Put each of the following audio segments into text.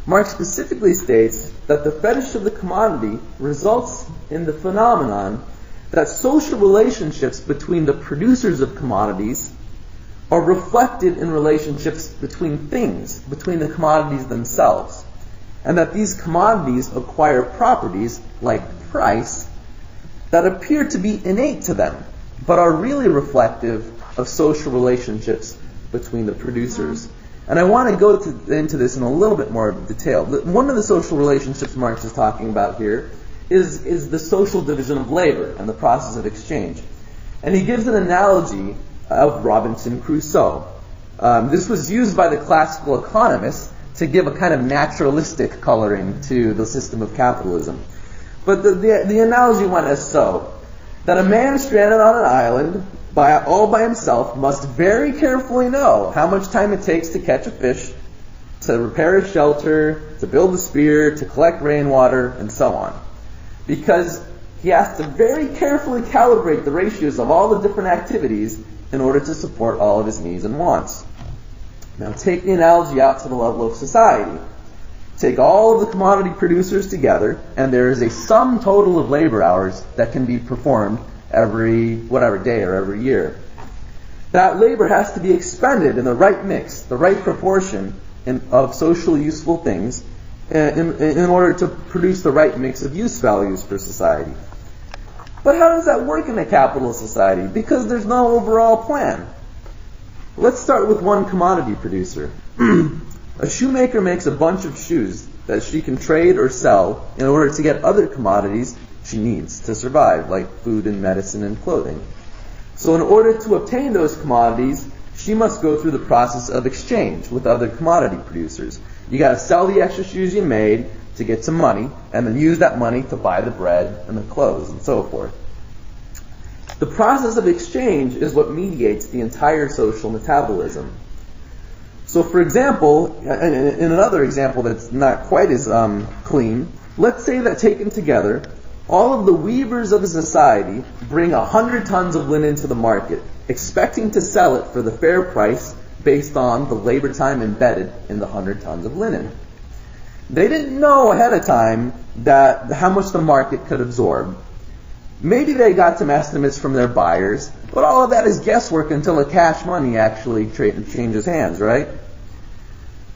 Marx specifically states that the fetish of the commodity results in the phenomenon that social relationships between the producers of commodities are reflected in relationships between things, between the commodities themselves, and that these commodities acquire properties, like price, that appear to be innate to them, but are really reflective of social relationships between the producers. And I want to go into this in a little bit more detail. One of the social relationships Marx is talking about here is the social division of labor and the process of exchange. And he gives an analogy of Robinson Crusoe. This was used by the classical economists to give a kind of naturalistic coloring to the system of capitalism. But the analogy went as so, that a man stranded on an island all by himself must very carefully know how much time it takes to catch a fish, to repair a shelter, to build a spear, to collect rainwater, and so on. Because he has to very carefully calibrate the ratios of all the different activities in order to support all of his needs and wants. Now take the analogy out to the level of society. Take all of the commodity producers together, and there is a sum total of labor hours that can be performed every whatever day or every year. That labor has to be expended in the right mix, the right proportion of socially useful things in order to produce the right mix of use values for society. But how does that work in a capitalist society? Because there's no overall plan. Let's start with one commodity producer. A shoemaker makes a bunch of shoes that she can trade or sell in order to get other commodities she needs to survive, like food and medicine and clothing. So in order to obtain those commodities, she must go through the process of exchange with other commodity producers. You got to sell the extra shoes you made to get some money, and then use that money to buy the bread and the clothes and so forth. The process of exchange is what mediates the entire social metabolism. So for example, in another example that's not quite as clean, let's say that taken together, all of the weavers of a society bring 100 tons of linen to the market, expecting to sell it for the fair price based on the labor time embedded in the 100 tons of linen. They didn't know ahead of time how much the market could absorb. Maybe they got some estimates from their buyers, but all of that is guesswork until the cash money actually changes hands, right?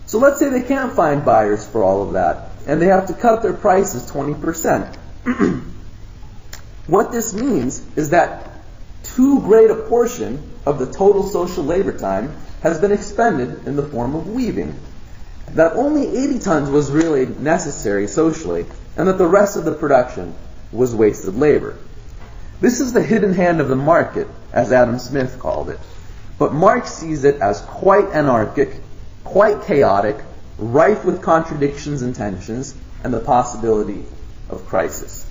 So let's say they can't find buyers for all of that, and they have to cut their prices 20%. What this means is that too great a portion of the total social labor time has been expended in the form of weaving. That only 80 tons was really necessary socially, and that the rest of the production was wasted labor. This is the hidden hand of the market, as Adam Smith called it. But Marx sees it as quite anarchic, quite chaotic, rife with contradictions and tensions, and the possibility of crisis.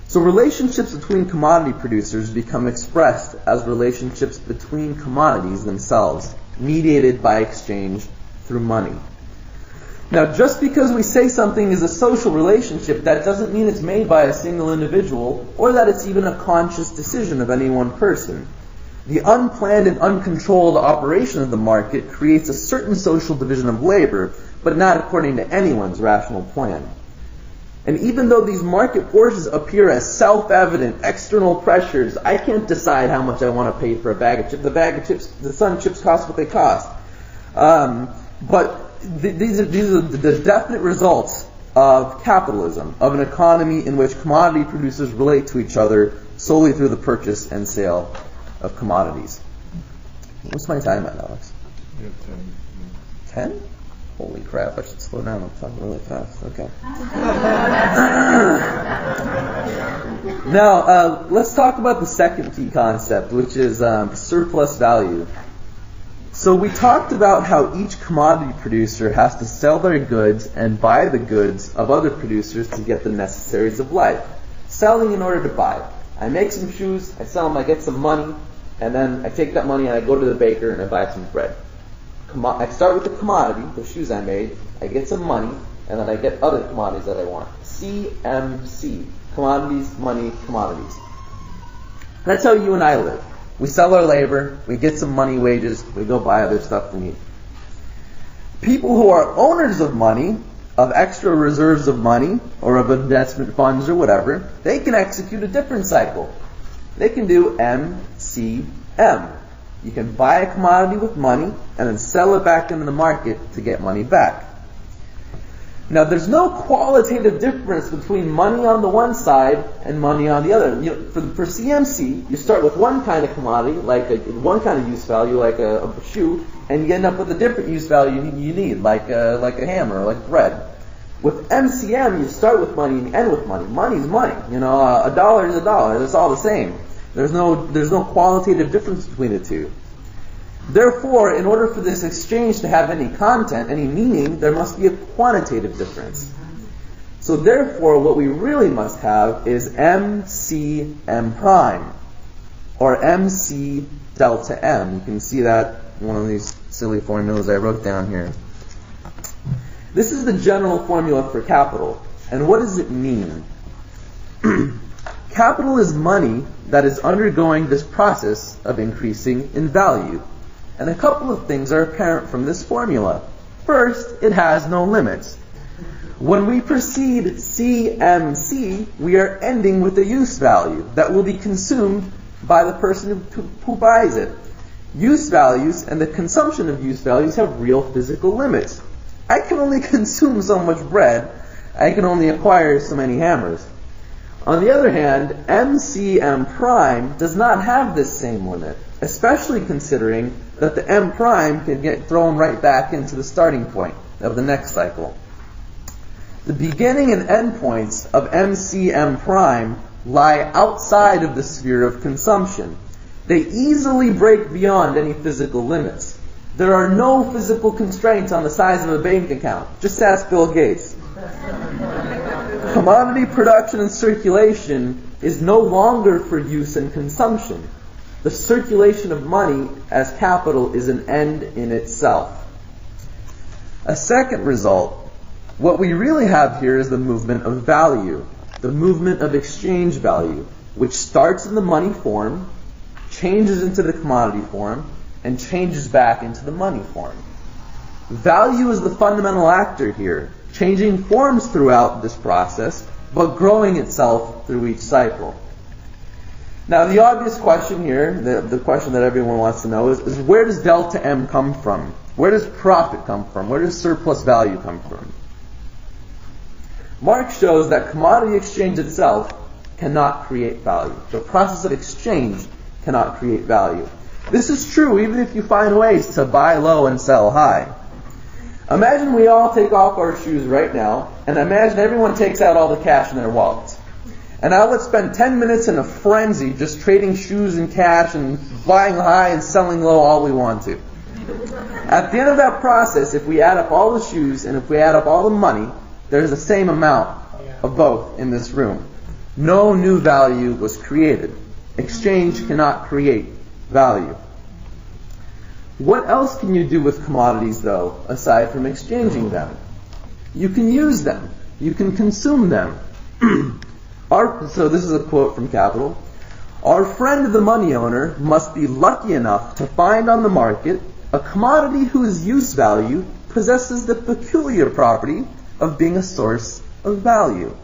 So relationships between commodity producers become expressed as relationships between commodities themselves, mediated by exchange through money. Now, just because we say something is a social relationship, that doesn't mean it's made by a single individual, or that it's even a conscious decision of any one person. The unplanned and uncontrolled operation of the market creates a certain social division of labor, but not according to anyone's rational plan. And even though these market forces appear as self-evident external pressures, I can't decide how much I want to pay for a bag of chips. The Sun chips cost what they cost. But these are the definite results of capitalism, of an economy in which commodity producers relate to each other solely through the purchase and sale of commodities. What's my time at, Alex? You have 10. 10? Holy crap, I should slow down. I'm talking really fast. Okay. Now, let's talk about the second key concept, which is surplus value. So we talked about how each commodity producer has to sell their goods and buy the goods of other producers to get the necessaries of life. Selling in order to buy. I make some shoes, I sell them, I get some money, and then I take that money and I go to the baker and I buy some bread. I start with the commodity, the shoes I made, I get some money, and then I get other commodities that I want. CMC. Commodities, money, commodities. That's how you and I live. We sell our labor, we get some money, wages, we go buy other stuff we need. People who are owners of money, of extra reserves of money, or of investment funds or whatever, they can execute a different cycle. They can do MCM. You can buy a commodity with money and then sell it back into the market to get money back. Now, there's no qualitative difference between money on the one side and money on the other. For CMC, you start with one kind of commodity, one kind of use value, like a shoe, and you end up with a different use value you need, like a hammer, or like bread. With MCM, you start with money and you end with money. Money's money. A dollar is a dollar. It's all the same. There's no qualitative difference between the two. Therefore, in order for this exchange to have any content, any meaning, there must be a quantitative difference. So therefore, what we really must have is MCM prime, or MC delta M. You can see that in one of these silly formulas I wrote down here. This is the general formula for capital. And what does it mean? Capital is money that is undergoing this process of increasing in value. And a couple of things are apparent from this formula. First, it has no limits. When we proceed CMC, we are ending with a use value that will be consumed by the person who buys it. Use values and the consumption of use values have real physical limits. I can only consume so much bread. I can only acquire so many hammers. On the other hand, MCM prime does not have this same limit, especially considering that the M prime can get thrown right back into the starting point of the next cycle. The beginning and end points of MCM prime lie outside of the sphere of consumption. They easily break beyond any physical limits. There are no physical constraints on the size of a bank account. Just ask Bill Gates. Commodity production and circulation is no longer for use and consumption. The circulation of money as capital is an end in itself. A second result, what we really have here is the movement of value, the movement of exchange value, which starts in the money form, changes into the commodity form, and changes back into the money form. Value is the fundamental actor here, changing forms throughout this process, but growing itself through each cycle. Now, the obvious question here, the question that everyone wants to know is where does delta M come from? Where does profit come from? Where does surplus value come from? Marx shows that commodity exchange itself cannot create value. The process of exchange cannot create value. This is true even if you find ways to buy low and sell high. Imagine we all take off our shoes right now, and imagine everyone takes out all the cash in their wallets. And now let's spend 10 minutes in a frenzy just trading shoes and cash and buying high and selling low all we want to. At the end of that process, if we add up all the shoes and if we add up all the money, there's the same amount of both in this room. No new value was created. Exchange cannot create value. What else can you do with commodities, though, aside from exchanging them? You can use them. You can consume them. So this is a quote from Capital. Our friend the money owner must be lucky enough to find on the market a commodity whose use value possesses the peculiar property of being a source of value,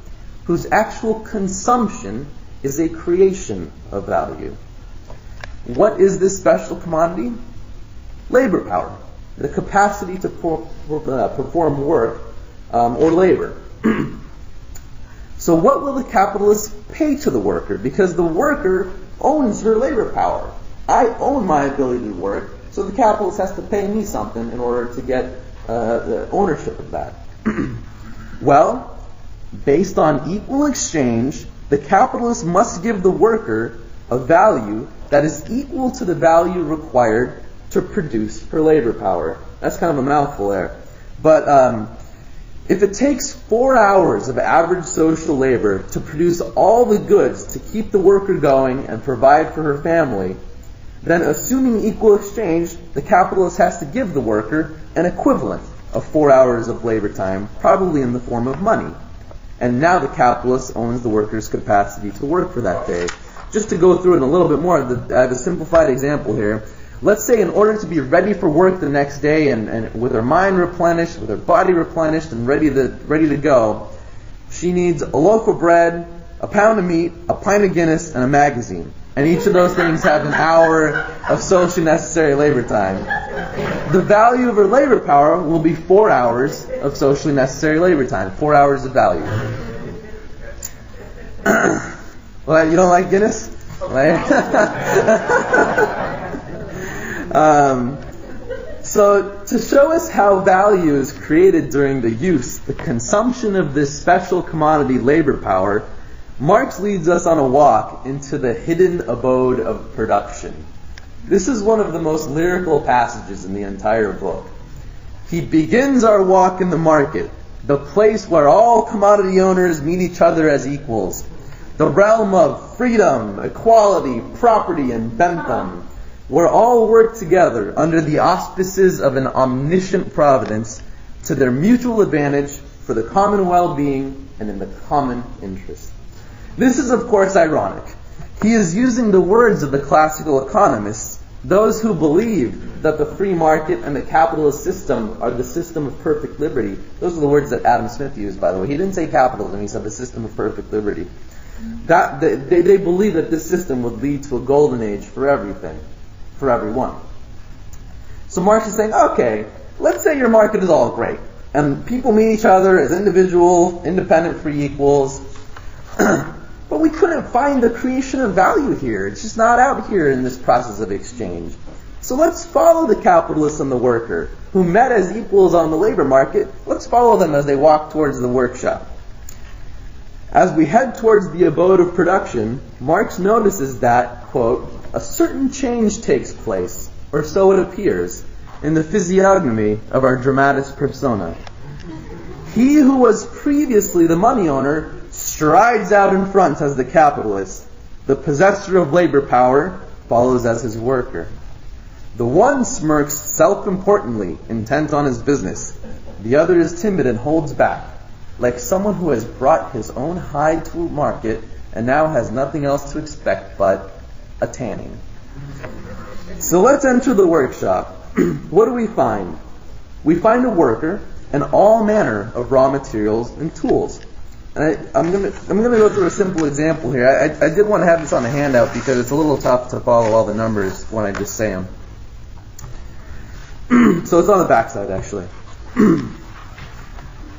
whose actual consumption is a creation of value. What is this special commodity? Labor power, the capacity to perform work or labor. So what will the capitalist pay to the worker? Because the worker owns her labor power. I own my ability to work, so the capitalist has to pay me something in order to get the ownership of that. Well, based on equal exchange, the capitalist must give the worker a value that is equal to the value required to produce her labor power. That's kind of a mouthful there. But if it takes 4 hours of average social labor to produce all the goods to keep the worker going and provide for her family, then assuming equal exchange, the capitalist has to give the worker an equivalent of 4 hours of labor time, probably in the form of money. And now the capitalist owns the worker's capacity to work for that day. Just to go through it a little bit more, I have a simplified example here. let's say in order to be ready for work the next day and with her mind replenished, with her body replenished and ready to go, she needs a loaf of bread, a pound of meat, a pint of Guinness, and a magazine. And each of those things have an hour of socially necessary labor time. The value of her labor power will be 4 hours of socially necessary labor time. 4 hours of value. Well, you don't like Guinness? So to show us how value is created during the use, the consumption of this special commodity labor power, Marx leads us on a walk into the hidden abode of production. This is one of the most lyrical passages in the entire book. He begins our walk in the market, the place where all commodity owners meet each other as equals, the realm of freedom, equality, property, and bentham, where all work together under the auspices of an omniscient providence to their mutual advantage for the common well-being and in the common interest. This is, of course, ironic. He is using the words of the classical economists, those who believe that the free market and the capitalist system are the system of perfect liberty. Those are the words that Adam Smith used, by the way. He didn't say capitalism, he said the system of perfect liberty. They believe that this system would lead to a golden age for everything, for everyone. So Marx is saying, okay, let's say your market is all great, and people meet each other as individual, independent, free equals, but we couldn't find the creation of value here. It's just not out here in this process of exchange. So let's follow the capitalist and the worker, who met as equals on the labor market. Let's follow them as they walk towards the workshop. As we head towards the abode of production, Marx notices that, quote, a certain change takes place, or so it appears, in the physiognomy of our dramatis persona. He who was previously the money owner strides out in front as the capitalist. The possessor of labor power follows as his worker. The one smirks self-importantly, intent on his business. The other is timid and holds back, like someone who has brought his own hide to market and now has nothing else to expect but a tanning. So let's enter the workshop. What do we find? We find a worker and all manner of raw materials and tools. And I'm gonna go through a simple example here. I did want to have this on the handout because it's a little tough to follow all the numbers when I just say them. So it's on the backside, actually.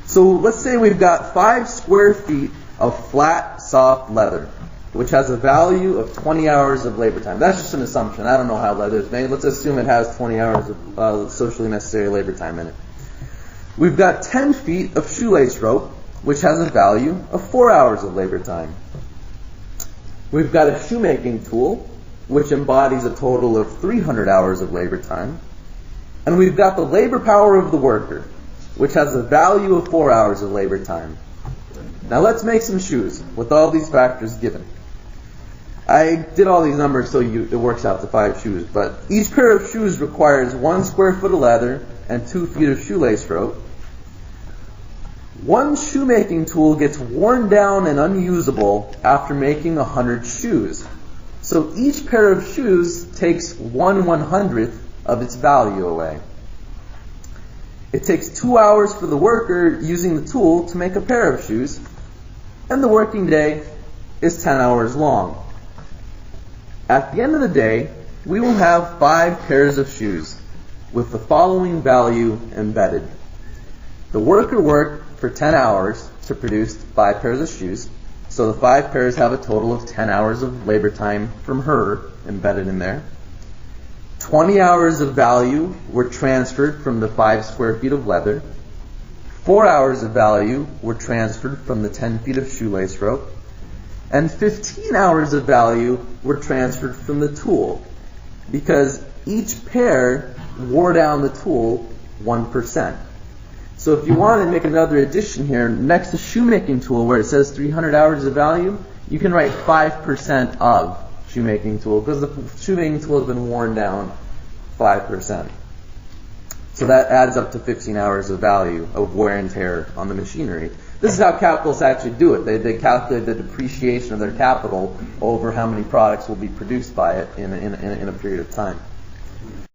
So let's say we've got 5 square feet of flat, soft leather, which has a value of 20 hours of labor time. That's just an assumption. I don't know how leather is made. Let's assume it has 20 hours of socially necessary labor time in it. We've got 10 feet of shoelace rope, which has a value of 4 hours of labor time. We've got a shoemaking tool, which embodies a total of 300 hours of labor time. And we've got the labor power of the worker, which has a value of 4 hours of labor time. Now let's make some shoes with all these factors given. I did all these numbers so it works out to 5 shoes, but each pair of shoes requires 1 square foot of leather and 2 feet of shoelace rope. One shoemaking tool gets worn down and unusable after making 100 shoes. So each pair of shoes takes 1/100th of its value away. It takes 2 hours for the worker using the tool to make a pair of shoes, and the working day is 10 hours long. At the end of the day, we will have 5 pairs of shoes with the following value embedded. The worker worked for 10 hours to produce 5 pairs of shoes, so the 5 pairs have a total of 10 hours of labor time from her embedded in there. 20 hours of value were transferred from the 5 square feet of leather. 4 hours of value were transferred from the 10 feet of shoelace rope. And 15 hours of value were transferred from the tool, because each pair wore down the tool 1%. So if you want to make another addition here, next to shoemaking tool where it says 300 hours of value, you can write 5% of shoemaking tool, because the shoemaking tool has been worn down 5%. So that adds up to 15 hours of value of wear and tear on the machinery. This is how capitalists actually do it. They calculate the depreciation of their capital over how many products will be produced by it in a period of time.